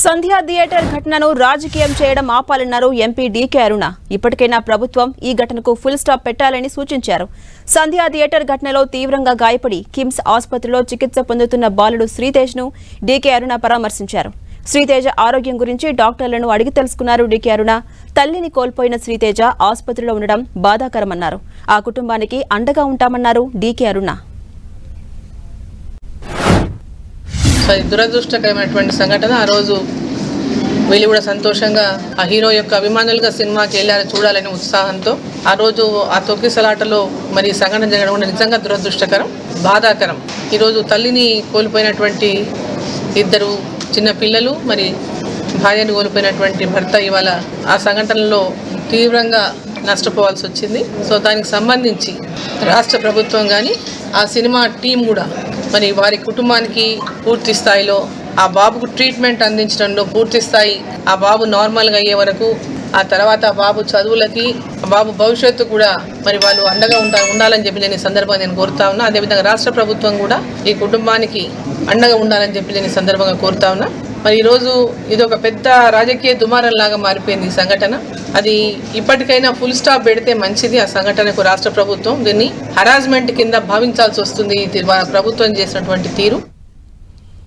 సంధ్యా theatre ఘటనను రాజకీయం చేయడం ఆపాలన్నారు ఎంపీ డీకే అరుణ. ఇప్పటికైనా ప్రభుత్వం ఈ ఘటనకు ఫుల్ స్టాప్ పెట్టాలని సూచించారు. సంధ్యా థియేటర్ ఘటనలో తీవ్రంగా గాయపడి కిమ్స్ ఆసుపత్రిలో చికిత్స పొందుతున్న బాలుడు శ్రీతేజ్ను డీకే అరుణ పరామర్శించారు. శ్రీతేజ ఆరోగ్యం గురించి డాక్టర్లను అడిగి తెలుసుకున్నారు డీకే అరుణ. తల్లిని కోల్పోయిన శ్రీతేజ ఆసుపత్రిలో ఉండడం బాధాకరమన్నారు. ఆ కుటుంబానికి అండగా ఉంటామన్నారు డీకే అరుణ. దురదృష్టకరమైనటువంటి సంఘటన. ఆ రోజు వీళ్ళు కూడా సంతోషంగా ఆ హీరో యొక్క అభిమానులుగా సినిమాకి వెళ్ళారు చూడాలని ఉత్సాహంతో. ఆ రోజు ఆ తొక్కిసలాటలో మరి సంఘటన జరగడం కూడా నిజంగా దురదృష్టకరం, బాధాకరం. ఈరోజు తల్లిని కోల్పోయినటువంటి ఇద్దరు చిన్న పిల్లలు, మరి భార్యను కోల్పోయినటువంటి భర్త ఇవాళ ఆ సంఘటనలో తీవ్రంగా నష్టపోవాల్సి వచ్చింది. సో దానికి సంబంధించి రాష్ట్ర ప్రభుత్వం కానీ ఆ సినిమా టీం కూడా మరి వారి కుటుంబానికి పూర్తి స్థాయిలో ఆ బాబుకు ట్రీట్మెంట్ అందించడంలో పూర్తి స్థాయి ఆ బాబు నార్మల్గా అయ్యే వరకు, ఆ తర్వాత ఆ బాబు చదువులకి, ఆ బాబు భవిష్యత్తు కూడా మరి వాళ్ళు అండగా ఉండాలని చెప్పి నేను ఈ సందర్భంగా నేను కోరుతా ఉన్నా. అదేవిధంగా రాష్ట్ర ప్రభుత్వం కూడా ఈ కుటుంబానికి అండగా ఉండాలని చెప్పి నేను ఈ సందర్భంగా కోరుతా ఉన్నా. మరి ఈరోజు ఇది ఒక పెద్ద రాజకీయ దుమారంలాగా మారిపోయింది ఈ సంఘటన. అది ఇప్పటికైనా ఫుల్ స్టాప్ పెడితే మంచిది. ఆ సంఘటనకు రాష్ట్ర ప్రభుత్వం దీన్ని హరాస్మెంట్ కింద భావించాల్సి వస్తుంది ప్రభుత్వం చేసినటువంటి తీరు.